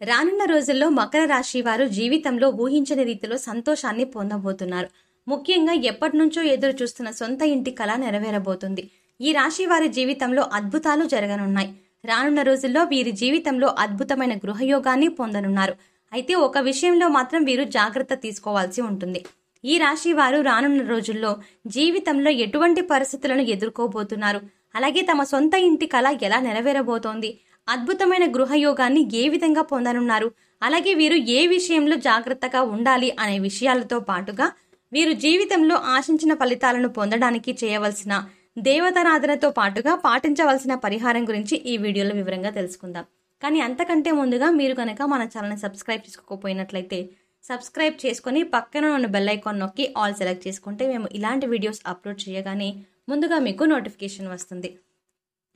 రానున్న రోజుల్లో మకర రాశి వారు జీవితంలో ఊహించని రీతిలో సంతోషాన్ని పొందబోతున్నారు. ముఖ్యంగా ఎప్పటినుంచో ఎదురు చూస్తున్న సొంత ఇంటి కల నెరవేరబోతుంది. ఈ రాశి వారి జీవితంలో అద్భుతాలు జరగనున్నాయి. రానున్న రోజుల్లో వీరి జీవితంలో అద్భుతమైన గృహయోగాన్ని పొందనున్నారు. అయితే ఒక విషయంలో మాత్రం వీరు జాగ్రత్త తీసుకోవాల్సి ఉంటుంది. ఈ రాశి వారు రానున్న రోజుల్లో జీవితంలో ఎటువంటి పరిస్థితులను ఎదుర్కోబోతున్నారు, అలాగే తమ సొంత ఇంటి కల ఎలా నెరవేరబోతోంది, అద్భుతమైన గృహయోగాన్ని ఏ విధంగా పొందనున్నారు, అలాగే వీరు ఏ విషయంలో జాగ్రత్తగా ఉండాలి అనే విషయాలతో పాటుగా వీరు జీవితంలో ఆశించిన ఫలితాలను పొందడానికి చేయవలసిన దేవతారాధనతో పాటుగా పాటించవలసిన పరిహారం గురించి ఈ వీడియోలో వివరంగా తెలుసుకుందాం. కానీ అంతకంటే ముందుగా మీరు కనుక మన ఛానల్ని సబ్స్క్రైబ్ చేసుకోకపోయినట్లయితే సబ్స్క్రైబ్ చేసుకుని పక్కన ఉన్న బెల్ ఐకాన్ నొక్కి ఆల్ సెలెక్ట్ చేసుకుంటే మేము ఇలాంటి వీడియోస్ అప్లోడ్ చేయగానే ముందుగా మీకు నోటిఫికేషన్ వస్తుంది.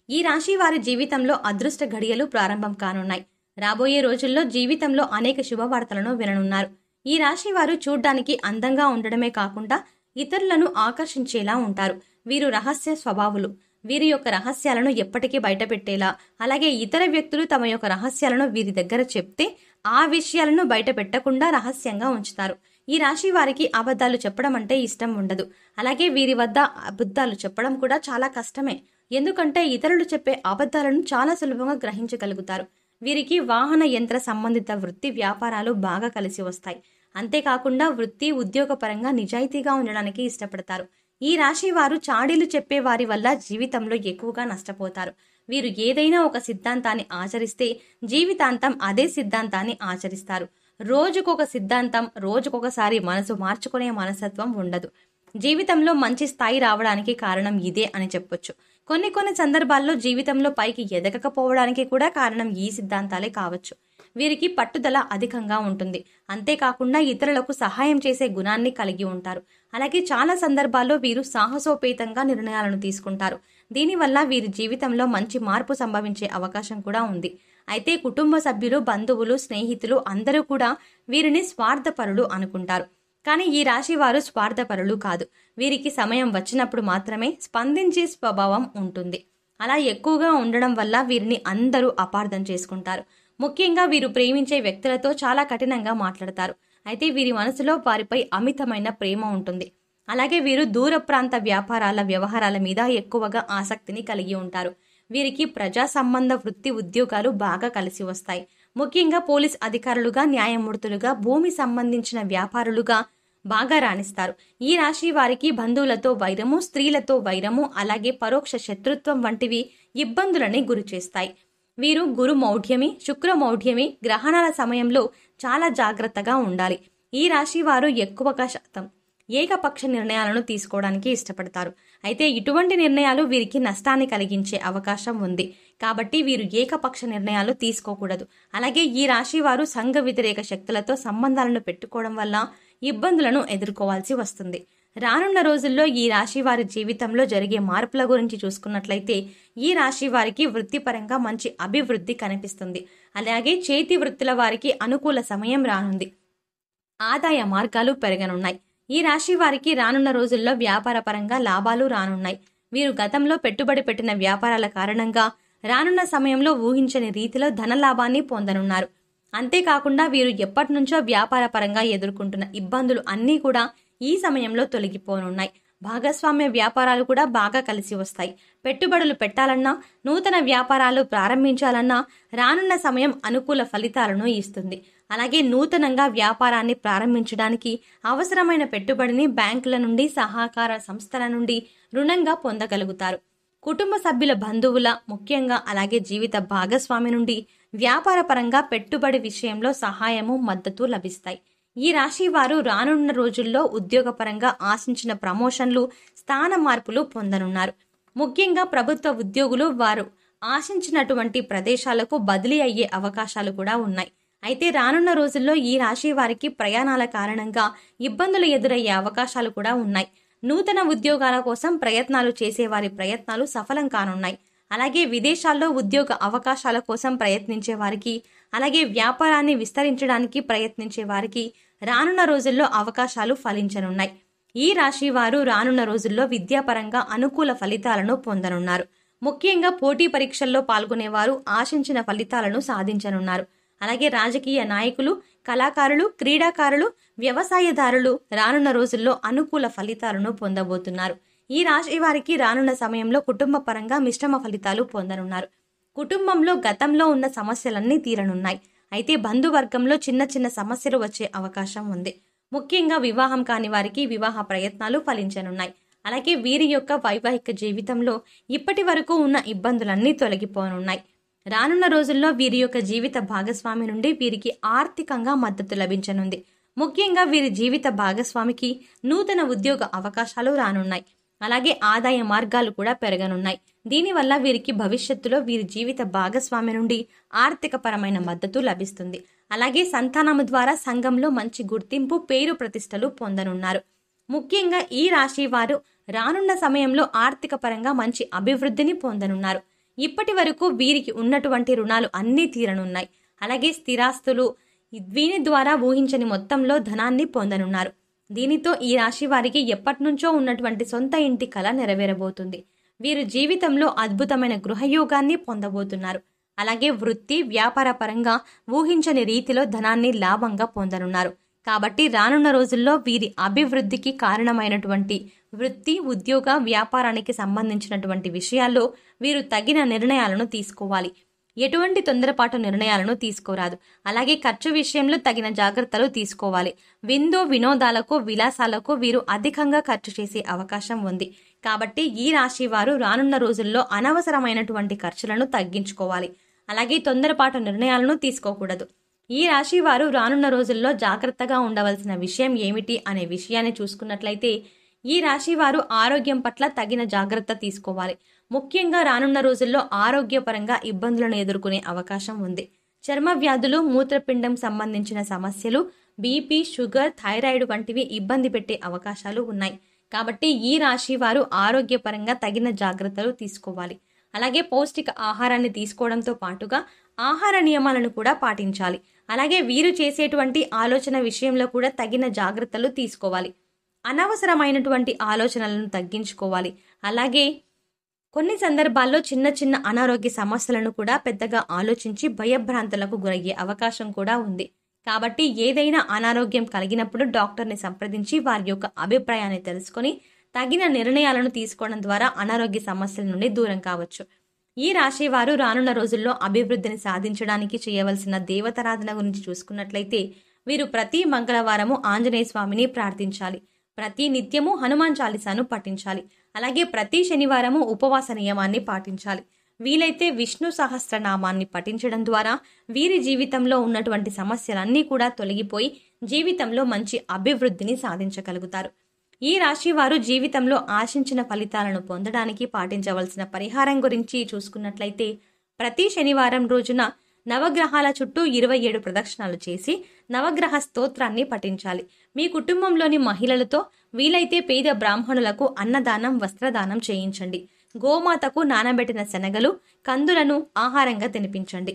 ఈ రాశి వారి జీవితంలో అదృష్ట ఘడియలు ప్రారంభం కానున్నాయి. రాబోయే రోజుల్లో జీవితంలో అనేక శుభవార్తలను విననున్నారు. ఈ రాశి వారు చూడ్డానికి అందంగా ఉండడమే కాకుండా ఇతరులను ఆకర్షించేలా ఉంటారు. వీరు రహస్య స్వభావులు. వీరి యొక్క రహస్యాలను ఎప్పటికీ బయటపెట్టేలా, అలాగే ఇతర వ్యక్తులు తమ యొక్క రహస్యాలను వీరి దగ్గర చెప్తే ఆ విషయాలను బయట పెట్టకుండా రహస్యంగా ఉంచుతారు. ఈ రాశి వారికి అబద్ధాలు చెప్పడం అంటే ఇష్టం ఉండదు. అలాగే వీరి వద్ద అబద్ధాలు చెప్పడం కూడా చాలా కష్టమే. ఎందుకంటే ఇతరులు చెప్పే అబద్ధాలను చాలా సులభంగా గ్రహించగలుగుతారు. వీరికి వాహన యంత్ర సంబంధిత వృత్తి వ్యాపారాలు బాగా కలిసి వస్తాయి. అంతేకాకుండా వృత్తి ఉద్యోగపరంగా నిజాయితీగా ఉండడానికి ఇష్టపడతారు. ఈ రాశి వారు చాడీలు చెప్పే వారి వల్ల జీవితంలో ఎక్కువగా నష్టపోతారు. వీరు ఏదైనా ఒక సిద్ధాంతాన్ని ఆచరిస్తే జీవితాంతం అదే సిద్ధాంతాన్ని ఆచరిస్తారు. రోజుకొక సిద్ధాంతం, రోజుకొకసారి మనసు మార్చుకునే మనస్తత్వం ఉండదు. జీవితంలో మంచి స్థాయి రావడానికి కారణం ఇదే అని చెప్పొచ్చు. కొన్ని సందర్భాల్లో జీవితంలో పైకి ఎదగకపోవడానికి కూడా కారణం ఈ సిద్ధాంతాలే కావచ్చు. వీరికి పట్టుదల అధికంగా ఉంటుంది. అంతేకాకుండా ఇతరులకు సహాయం చేసే గుణాన్ని కలిగి ఉంటారు. అలాగే చాలా సందర్భాల్లో వీరు సాహసోపేతంగా నిర్ణయాలను తీసుకుంటారు. దీనివల్ల వీరి జీవితంలో మంచి మార్పు సంభవించే అవకాశం కూడా ఉంది. అయితే కుటుంబ సభ్యులు, బంధువులు, స్నేహితులు అందరూ కూడా వీరిని స్వార్థపరులు అనుకుంటారు. కానీ ఈ రాశి వారు స్వార్థపరులు కాదు. వీరికి సమయం వచ్చినప్పుడు మాత్రమే స్పందించే స్వభావం ఉంటుంది. అలా ఎక్కువగా ఉండడం వల్ల వీరిని అందరూ అపార్థం చేసుకుంటారు. ముఖ్యంగా వీరు ప్రేమించే వ్యక్తులతో చాలా కఠినంగా మాట్లాడతారు. అయితే వీరి మనసులో వారిపై అమితమైన ప్రేమ ఉంటుంది. అలాగే వీరు దూర ప్రాంత వ్యవహారాల మీద ఎక్కువగా ఆసక్తిని కలిగి ఉంటారు. వీరికి ప్రజా సంబంధ వృత్తి ఉద్యోగాలు బాగా కలిసి వస్తాయి. ముఖ్యంగా పోలీస్ అధికారులుగా, న్యాయమూర్తులుగా, భూమి సంబంధించిన వ్యాపారులుగా బాగా రాణిస్తారు. ఈ రాశి వారికి బంధువులతో వైరము, స్త్రీలతో వైరము, అలాగే పరోక్ష శత్రుత్వం వంటివి ఇబ్బందులని గురిచేస్తాయి. వీరు గురు మౌఢ్యమి, శుక్ర మౌఢ్యమి గ్రహణాల సమయంలో చాలా జాగ్రత్తగా ఉండాలి. ఈ రాశి వారు ఎక్కువగా శాతం ఏకపక్ష నిర్ణయాలను తీసుకోవడానికి ఇష్టపడతారు. అయితే ఇటువంటి నిర్ణయాలు వీరికి నష్టాన్ని కలిగించే అవకాశం ఉంది. కాబట్టి వీరు ఏకపక్ష నిర్ణయాలు తీసుకోకూడదు. అలాగే ఈ రాశి వారు సంఘ వ్యతిరేక శక్తులతో సంబంధాలను పెట్టుకోవడం వల్ల ఇబ్బందులను ఎదుర్కోవాల్సి వస్తుంది. రానున్న రోజుల్లో ఈ రాశి వారి జీవితంలో జరిగే మార్పుల గురించి చూసుకున్నట్లయితే ఈ రాశి వారికి వృత్తిపరంగా మంచి అభివృద్ధి కనిపిస్తుంది. అలాగే చేతి వృత్తుల వారికి అనుకూల సమయం రానుంది. ఆదాయ మార్గాలు పెరగనున్నాయి. ఈ రాశి వారికి రానున్న రోజుల్లో వ్యాపార పరంగా లాభాలు రానున్నాయి. వీరు గతంలో పెట్టుబడి పెట్టిన వ్యాపారాల కారణంగా రానున్న సమయంలో ఊహించని రీతిలో ధనలాభాన్ని పొందనున్నారు. అంతేకాకుండా వీరు ఎప్పటి నుంచో వ్యాపార పరంగా ఎదుర్కొంటున్న ఇబ్బందులు అన్నీ కూడా ఈ సమయంలో తొలగిపోనున్నాయి. భాగస్వామ్య వ్యాపారాలు కూడా బాగా కలిసి వస్తాయి. పెట్టుబడులు పెట్టాలన్నా, నూతన వ్యాపారాలు ప్రారంభించాలన్నా రానున్న సమయం అనుకూల ఫలితాలను ఇస్తుంది. అలాగే నూతనంగా వ్యాపారాన్ని ప్రారంభించడానికి అవసరమైన పెట్టుబడిని బ్యాంకుల నుండి, సహకార సంస్థల నుండి రుణంగా పొందగలుగుతారు. కుటుంబ సభ్యుల, బంధువుల, ముఖ్యంగా అలాగే జీవిత భాగస్వామి నుండి వ్యాపార పరంగా పెట్టుబడి విషయంలో సహాయము, మద్దతు లభిస్తాయి. ఈ రాశి వారు రానున్న రోజుల్లో ఉద్యోగపరంగా ఆశించిన ప్రమోషన్లు, స్థాన మార్పులు పొందనున్నారు. ముఖ్యంగా ప్రభుత్వ ఉద్యోగులు వారు ఆశించినటువంటి ప్రదేశాలకు బదిలీ అయ్యే అవకాశాలు కూడా ఉన్నాయి. అయితే రానున్న రోజుల్లో ఈ రాశి వారికి ప్రయాణాల కారణంగా ఇబ్బందులు ఎదురయ్యే అవకాశాలు కూడా ఉన్నాయి. నూతన ఉద్యోగాల కోసం ప్రయత్నాలు చేసేవారి ప్రయత్నాలు సఫలం కానున్నాయి. అలాగే విదేశాల్లో ఉద్యోగ అవకాశాల కోసం ప్రయత్నించే వారికి, అలాగే వ్యాపారాన్ని విస్తరించడానికి ప్రయత్నించే వారికి రానున్న రోజుల్లో అవకాశాలు ఫలించనున్నాయి. ఈ రాశి వారు రానున్న రోజుల్లో విద్యాపరంగా అనుకూల ఫలితాలను పొందనున్నారు. ముఖ్యంగా పోటీ పరీక్షల్లో పాల్గొనేవారు ఆశించిన ఫలితాలను సాధించనున్నారు. అలాగే రాజకీయ నాయకులు, కళాకారులు, క్రీడాకారులు, వ్యవసాయదారులు రానున్న రోజుల్లో అనుకూల ఫలితాలను పొందబోతున్నారు. ఈ రాశి వారికి రానున్న సమయంలో కుటుంబ పరంగా మిశ్రమ ఫలితాలు పొందనున్నారు. కుటుంబంలో గతంలో ఉన్న సమస్యలన్నీ తీరనున్నాయి. అయితే బంధువర్గంలో చిన్న చిన్న సమస్యలు వచ్చే అవకాశం ఉంది. ముఖ్యంగా వివాహం కాని వారికి వివాహ ప్రయత్నాలు ఫలించనున్నాయి. అలాగే వీరి యొక్క వైవాహిక జీవితంలో ఇప్పటి వరకు ఉన్న ఇబ్బందులన్నీ తొలగిపోనున్నాయి. రానున్న రోజుల్లో వీరి యొక్క జీవిత భాగస్వామి నుండి వీరికి ఆర్థికంగా మద్దతు లభించనుంది. ముఖ్యంగా వీరి జీవిత భాగస్వామికి నూతన ఉద్యోగ అవకాశాలు రానున్నాయి. అలాగే ఆదాయ మార్గాలు కూడా పెరగనున్నాయి. దీనివల్ల వీరికి భవిష్యత్తులో వీరి జీవిత భాగస్వామి నుండి ఆర్థిక పరమైన మద్దతు లభిస్తుంది. అలాగే సంతానము ద్వారా సంఘంలో మంచి గుర్తింపు, పేరు ప్రతిష్టలు పొందనున్నారు. ముఖ్యంగా ఈ రాశి వారు రానున్న సమయంలో ఆర్థిక పరంగా మంచి అభివృద్ధిని పొందనున్నారు. ఇప్పటి వరకు వీరికి ఉన్నటువంటి రుణాలు అన్నీ తీరనున్నాయి. అలాగే స్థిరాస్తులు దీని ద్వారా ఊహించని మొత్తంలో ధనాన్ని పొందనున్నారు. దీనితో ఈ రాశి వారికి ఎప్పటినుంచో ఉన్నటువంటి సొంత ఇంటి కల నెరవేరబోతుంది. వీరు జీవితంలో అద్భుతమైన గృహయోగాన్ని పొందబోతున్నారు. అలాగే వృత్తి, వ్యాపార పరంగా ఊహించని రీతిలో ధనాన్ని లాభంగా పొందనున్నారు. కాబట్టి రానున్న రోజుల్లో వీరి అభివృద్ధికి కారణమైనటువంటి వృత్తి, ఉద్యోగ, వ్యాపారానికి సంబంధించినటువంటి విషయాల్లో వీరు తగిన నిర్ణయాలను తీసుకోవాలి. ఎటువంటి తొందరపాటు నిర్ణయాలను తీసుకోరాదు. అలాగే ఖర్చు విషయంలో తగిన జాగ్రత్తలు తీసుకోవాలి. వినోదాలకు, విలాసాలకు వీరు అధికంగా ఖర్చు చేసే అవకాశం ఉంది. కాబట్టి ఈ రాశి వారు రానున్న రోజుల్లో అనవసరమైనటువంటి ఖర్చులను తగ్గించుకోవాలి. అలాగే తొందరపాటు నిర్ణయాలను తీసుకోకూడదు. ఈ రాశి వారు రానున్న రోజుల్లో జాగ్రత్తగా ఉండవలసిన విషయం ఏమిటి అనే విషయాన్ని చూసుకున్నట్లయితే ఈ రాశి వారు ఆరోగ్యం పట్ల తగిన జాగ్రత్త తీసుకోవాలి. ముఖ్యంగా రానున్న రోజుల్లో ఆరోగ్యపరంగా ఇబ్బందులను ఎదుర్కొనే అవకాశం ఉంది. చర్మ వ్యాధులు, మూత్రపిండం సంబంధించిన సమస్యలు, బీపీ, షుగర్, థైరాయిడ్ వంటివి ఇబ్బంది పెట్టే అవకాశాలు ఉన్నాయి. కాబట్టి ఈ రాశి వారు ఆరోగ్యపరంగా తగిన జాగ్రత్తలు తీసుకోవాలి. అలాగే పౌష్టిక ఆహారాన్ని తీసుకోవడంతో పాటుగా ఆహార నియమాలను కూడా పాటించాలి. అలాగే వీరు చేసేటువంటి ఆలోచన విషయంలో కూడా తగిన జాగ్రత్తలు తీసుకోవాలి. అనవసరమైనటువంటి ఆలోచనలను తగ్గించుకోవాలి. అలాగే కొన్ని సందర్భాల్లో చిన్న చిన్న అనారోగ్య సమస్యలను కూడా పెద్దగా ఆలోచించి భయభ్రాంతులకు గురయ్యే అవకాశం కూడా ఉంది. కాబట్టి ఏదైనా అనారోగ్యం కలిగినప్పుడు డాక్టర్ని సంప్రదించి వారి యొక్క అభిప్రాయాన్ని తెలుసుకొని తగిన నిర్ణయాలను తీసుకోవడం ద్వారా అనారోగ్య సమస్యల నుండి దూరం కావచ్చు. ఈ రాశి వారు రానున్న రోజుల్లో అభివృద్ధిని సాధించడానికి చేయవలసిన దేవతారాధన గురించి చూసుకున్నట్లయితే వీరు ప్రతి మంగళవారము ఆంజనేయ స్వామిని ప్రార్థించాలి. ప్రతి నిత్యము హనుమాన్ చాలీసాను పఠించాలి. అలాగే ప్రతి శనివారము ఉపవాస నియమాన్ని పాటించాలి. వీలైతే విష్ణు సహస్రనామాన్ని పఠించడం ద్వారా వీరి జీవితంలో ఉన్నటువంటి సమస్యలన్నీ కూడా తొలగిపోయి జీవితంలో మంచి అభివృద్ధిని సాధించగలుగుతారు. ఈ రాశి వారు జీవితంలో ఆశించిన ఫలితాలను పొందడానికి పాటించవలసిన పరిహారం గురించి చూసుకున్నట్లయితే ప్రతి శనివారం రోజున నవగ్రహాల చుట్టూ 27 ప్రదక్షిణాలు చేసి నవగ్రహ స్తోత్రాన్ని పఠించాలి. మీ కుటుంబంలోని మహిళలతో వీలైతే పేద బ్రాహ్మణులకు అన్నదానం, వస్త్రదానం చేయించండి. గోమాతకు నానబెట్టిన శనగలు, కందులను ఆహారంగా తినిపించండి.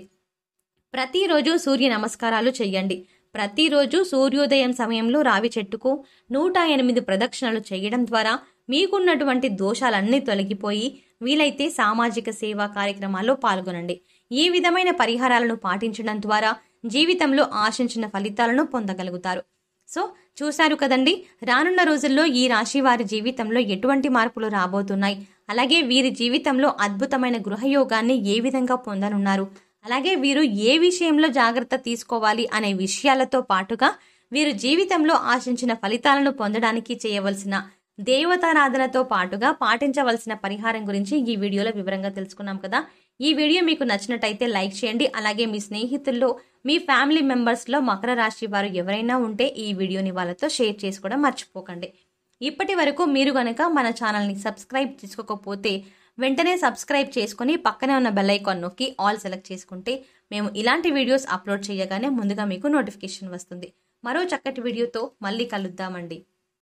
ప్రతిరోజు సూర్య నమస్కారాలు చేయండి. ప్రతిరోజు సూర్యోదయం సమయంలో రావి చెట్టుకు 108 ప్రదక్షిణలు చేయడం ద్వారా మీకున్నటువంటి దోషాలన్నీ తొలగిపోయి వీలైతే సామాజిక సేవా కార్యక్రమాల్లో పాల్గొనండి. ఈ విధమైన పరిహారాలను పాటించడం ద్వారా జీవితంలో ఆశించిన ఫలితాలను పొందగలుగుతారు. సో చూశారు కదండి, రానున్న రోజుల్లో ఈ రాశి వారి జీవితంలో ఎటువంటి మార్పులు రాబోతున్నాయి, అలాగే వీరి జీవితంలో అద్భుతమైన గృహయోగాన్ని ఏ విధంగా పొందనున్నారు, అలాగే వీరు ఏ విషయంలో జాగ్రత్త తీసుకోవాలి అనే విషయాలతో పాటుగా వీరు జీవితంలో ఆశించిన ఫలితాలను పొందడానికి చేయవలసిన దేవతారాధనతో పాటుగా పాటించవలసిన పరిహారం గురించి ఈ వీడియోలో వివరంగా తెలుసుకున్నాం కదా. ఈ వీడియో మీకు నచ్చినట్టయితే లైక్ చేయండి. అలాగే మీ స్నేహితుల్లో, మీ ఫ్యామిలీ మెంబర్స్లో మకర రాశి వారు ఎవరైనా ఉంటే ఈ వీడియోని వాళ్ళతో షేర్ చేసుకోవడం మర్చిపోకండి. ఇప్పటి వరకు మీరు గనక మన ఛానల్ని సబ్స్క్రైబ్ చేసుకోకపోతే వెంటనే సబ్స్క్రైబ్ చేసుకుని పక్కనే ఉన్న బెల్ ఐకాన్ నొక్కి ఆల్ సెలెక్ట్ చేసుకుంటే మేము ఇలాంటి వీడియోస్ అప్లోడ్ చేయగానే ముందుగా మీకు నోటిఫికేషన్ వస్తుంది. మరో చక్కటి వీడియోతో మళ్ళీ కలుద్దామండి.